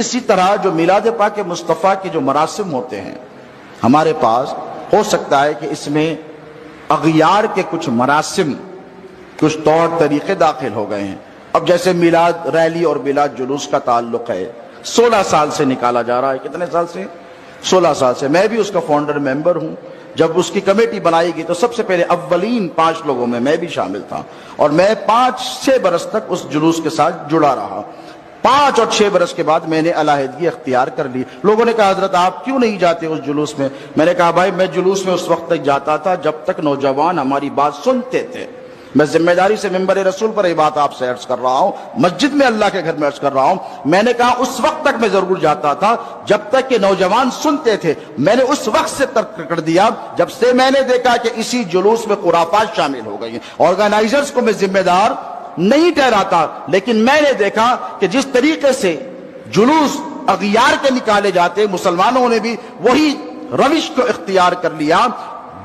اسی طرح جو میلاد پاک مصطفیٰ کے جو مراسم ہوتے ہیں ہمارے پاس، ہو سکتا ہے کہ اس میں اغیار کے کچھ مراسم، کچھ طور طریقے داخل ہو گئے ہیں۔ اب جیسے میلاد ریلی اور میلاد جلوس کا تعلق ہے، 16 سال سے نکالا جا رہا ہے۔ کتنے سال سے؟ 16 سال سے۔ میں بھی اس کا فاؤنڈر ممبر ہوں۔ جب اس کی کمیٹی بنائی گئی تو سب سے پہلے اولین 5 لوگوں میں بھی شامل تھا، اور میں 5-6 برس تک اس جلوس کے ساتھ جڑا رہا۔ 5 اور 6 برس کے بعد میں نے علیحدگی اختیار کر لی۔ لوگوں نے کہا حضرت آپ کیوں نہیں جاتے اس جلوس میں؟ میں نے کہا بھائی میں جلوس میں اس وقت تک جاتا تھا جب تک نوجوان ہماری بات سنتے تھے۔ میں ذمہ داری سے ممبر رسول پر یہ بات آپ سے عرض کر رہا ہوں، مسجد میں اللہ کے گھر میں عرض کر رہا ہوں۔ میں نے کہا اس وقت تک میں ضرور جاتا تھا جب تک کہ نوجوان سنتے تھے۔ میں نے اس وقت سے ترک کر دیا جب سے میں نے دیکھا کہ اسی جلوس میں خرافات شامل ہو گئی ہیں۔ آرگنائزرز کو میں ذمہ دار نہیں ٹھہراتا، لیکن میں نے دیکھا کہ جس طریقے سے جلوس اغیار کے نکالے جاتے، مسلمانوں نے بھی وہی روش کو اختیار کر لیا۔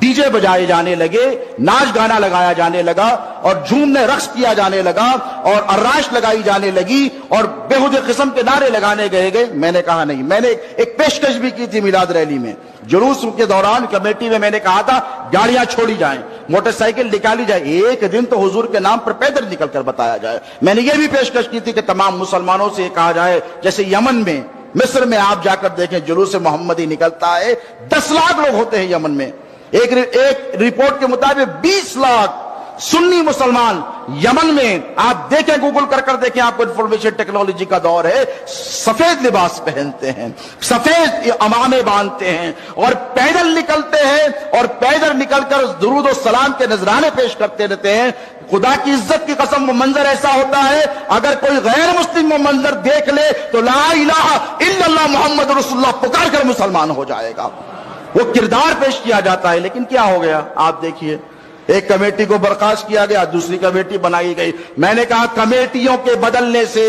ڈی جے بجائے جانے لگے، ناچ گانا لگایا جانے لگا، اور جھومنے رقص کیا جانے لگا، اور اراش لگائی جانے لگی، اور بےہودے قسم کے نعرے لگانے گئے۔ میں نے کہا نہیں۔ میں نے ایک پیشکش بھی کی تھی میلاد ریلی میں، جلوس کے دوران کمیٹی میں نے کہا تھا گاڑیاں چھوڑی جائیں، موٹر سائیکل نکالی جائے، ایک دن تو حضور کے نام پر پیدل نکل کر بتایا جائے۔ میں نے یہ بھی پیشکش کی تھی کہ تمام مسلمانوں سے یہ کہا جائے، جیسے یمن میں، مصر میں آپ جا کر دیکھیں جلوس محمدی نکلتا ہے، 10 لاکھ لوگ ہوتے ہیں یمن میں۔ ایک رپورٹ کے مطابق 20 لاکھ سنی مسلمان یمن میں، آپ دیکھیں گوگل کر دیکھیں، آپ کو انفارمیشن ٹیکنالوجی کا دور ہے، سفید لباس پہنتے ہیں، سفید امامے باندھتے ہیں، اور پیدل نکلتے ہیں، اور پیدل نکل کر درود و سلام کے نذرانے پیش کرتے رہتے ہیں۔ خدا کی عزت کی قسم وہ منظر ایسا ہوتا ہے، اگر کوئی غیر مسلم وہ منظر دیکھ لے تو لا الہ الا اللہ محمد رسول اللہ پکار کر مسلمان ہو جائے گا۔ وہ کردار پیش کیا جاتا ہے، لیکن کیا ہو گیا آپ دیکھیے، ایک کمیٹی کو برخاست کیا گیا، دوسری کمیٹی بنائی گئی۔ میں نے کہا کمیٹیوں کے بدلنے سے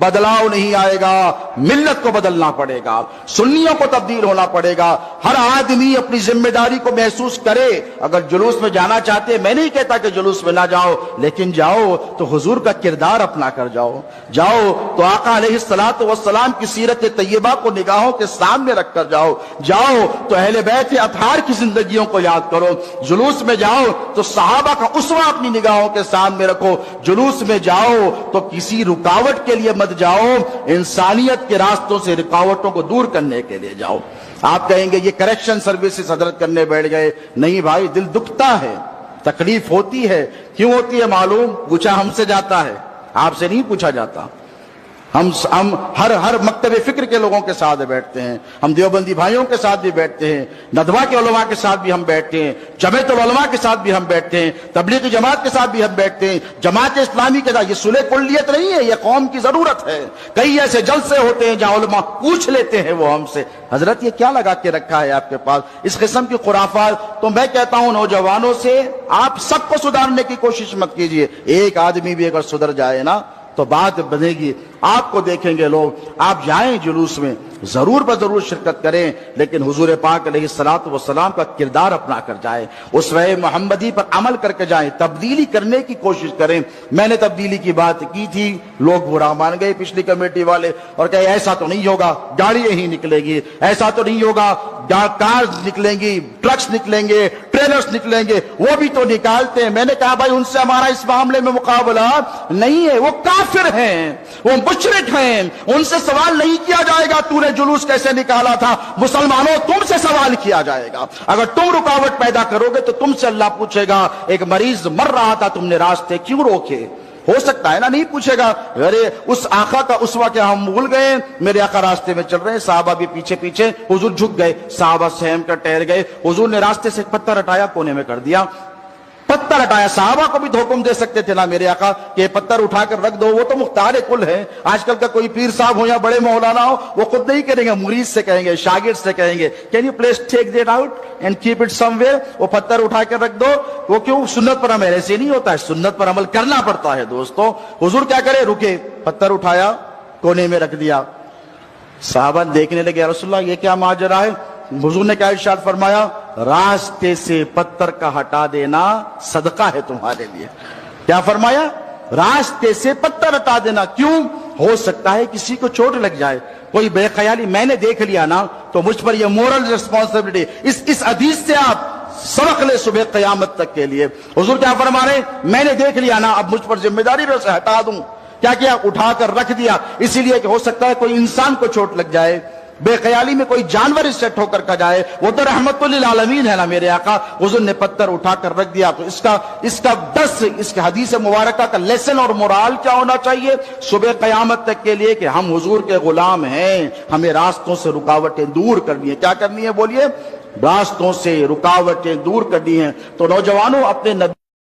بدلاؤ نہیں آئے گا، ملت کو بدلنا پڑے گا، سنیوں کو تبدیل ہونا پڑے گا۔ ہر آدمی اپنی ذمہ داری کو محسوس کرے۔ اگر جلوس میں جانا چاہتے، میں نہیں کہتا کہ جلوس میں نہ جاؤ، لیکن جاؤ تو حضور کا کردار اپنا کر جاؤ، جاؤ تو آقا علیہ الصلوۃ والسلام کی سیرت طیبہ کو نگاہوں کے سامنے رکھ کر جاؤ، جاؤ تو اہل بیت اطہار کی زندگیوں کو یاد کرو۔ جلوس میں جاؤ تو صحابہ کا اسوہ اپنی نگاہوں کے سامنے رکھو۔ جلوس میں جاؤ تو کسی رکاوٹ کے لیے مت جاؤ، انسانیت کے راستوں سے رکاوٹوں کو دور کرنے کے لیے جاؤ۔ آپ کہیں گے یہ کریکشن سروسز حضرت کرنے بیٹھ گئے۔ نہیں بھائی، دل دکھتا ہے، تکلیف ہوتی ہے۔ کیوں ہوتی ہے معلوم؟ پوچھا ہم سے جاتا ہے، آپ سے نہیں پوچھا جاتا۔ ہم ہر مکتب فکر کے لوگوں کے ساتھ بیٹھتے ہیں، ہم دیوبندی بھائیوں کے ساتھ بھی بیٹھتے ہیں، ندوہ کے علماء کے ساتھ بھی ہم بیٹھتے ہیں، جمعیت العلماء کے ساتھ بھی ہم بیٹھتے ہیں، تبلیغی جماعت کے ساتھ بھی ہم بیٹھتے ہیں، جماعت اسلامی کے ساتھ۔ یہ صلح کلیت نہیں ہے، یہ قوم کی ضرورت ہے۔ کئی ایسے جلسے ہوتے ہیں جہاں علماء پوچھ لیتے ہیں وہ ہم سے، حضرت یہ کیا لگا کے رکھا ہے آپ کے پاس، اس قسم کی خرافات۔ تو میں کہتا ہوں نوجوانوں سے، آپ سب کو سدھارنے کی کوشش مت کیجیے، ایک آدمی بھی اگر سدھر جائے نا تو بات بنے گی۔ آپ کو دیکھیں گے لوگ، آپ جائیں جلوس میں، ضرور بضرور شرکت کریں، لیکن حضور پاک علیہ الصلوۃ والسلام کا کردار اپنا کر جائیں، اسوہ محمدی پر عمل کر کے جائیں، تبدیلی کرنے کی کوشش کریں۔ میں نے تبدیلی کی بات کی تھی، لوگ برا مان گئے پچھلی کمیٹی والے، اور کہے ایسا تو نہیں ہوگا، گاڑیاں ہی نکلے گی، ایسا تو نہیں ہوگا، کارز نکلیں گی، ٹرکس نکلیں گے، ٹریلرز نکلیں گے، وہ بھی تو نکالتے ہیں۔ میں نے کہا بھائی ان سے ہمارا اس معاملے میں مقابلہ نہیں ہے، وہ کافر ہیں، وہ مشرک ہیں، ان سے سوال نہیں کیا جائے گا تو نے جلوس کیسے نکالا تھا۔ مسلمانوں تم سے سوال کیا جائے گا، اگر تم رکاوٹ پیدا کرو گے تو تم سے اللہ پوچھے گا ایک مریض مر رہا تھا تم نے راستے کیوں روکے؟ ہو سکتا ہے نا نہیں پوچھے گا، ارے اس آقا کا اسوہ کیا ہم بھول گئے؟ میرے آقا راستے میں چل رہے ہیں، صحابہ بھی پیچھے پیچھے، حضور جھک گئے، صحابہ سہم کر ٹہر گئے، حضور نے راستے سے پتھر ہٹایا، کونے میں کر دیا، پتھر ہٹایا۔ صحابہ کو بھی تو حکم دے سکتے تھے نا میرے آقا کہ پتھر اٹھا کر رکھ دو، وہ تو مختار کل ہے۔ آج کل کا کوئی پیر صاحب ہو یا بڑے مولانا ہو، وہ خود نہیں کریں گے، مرید سے کہیں گے، شاگرد سے کہیں گے can you please take that out and keep it some where, وہ پتھر اٹھا کر رکھ دو۔ وہ کیوں؟ سنت پر عمل ایسے نہیں ہوتا ہے، سنت پر عمل کرنا پڑتا ہے دوستو۔ حضور کیا کرے؟ رکے، پتھر اٹھایا، کونے میں رکھ دیا۔ صحابہ دیکھنے لگے، یا رسول اللہ یہ کیا ماجرا ہے؟ حضور نے کیا ارشاد فرمایا؟ راستے سے پتھر کا ہٹا دینا صدقہ ہے تمہارے لیے۔ کیا فرمایا؟ راستے سے پتھر ہٹا دینا. کیوں؟ ہو سکتا ہے کسی کو چوٹ لگ جائے, کوئی بے خیالی میں نے دیکھ لیا نا تو مجھ پر یہ مورل ریسپانسبلٹی. اس حدیث سے آپ سبق لے صبح قیامت تک کے لیے. حضور کیا فرما رہے ہیں؟ میں نے دیکھ لیا نا, اب مجھ پر ذمہ داری میں اسے ہٹا دوں. کیا کیا؟ اٹھا کر رکھ دیا, اسی لیے کہ ہو سکتا ہے کوئی انسان کو چوٹ لگ جائے, بے خیالی میں کوئی جانور اس سے ٹھوکر کھا جائے. وہ تو رحمت للعالمین ہے نا میرے آقا. حضور نے پتھر اٹھا کر رکھ دیا. تو اس کا درس, اس کے حدیث مبارکہ کا لیسن اور مورال کیا ہونا چاہیے صبح قیامت تک کے لیے؟ کہ ہم حضور کے غلام ہیں, ہمیں راستوں سے رکاوٹیں دور کرنی ہے. کیا کرنی ہے بولیے؟ راستوں سے رکاوٹیں دور کرنی ہیں. تو نوجوانوں, اپنے نبی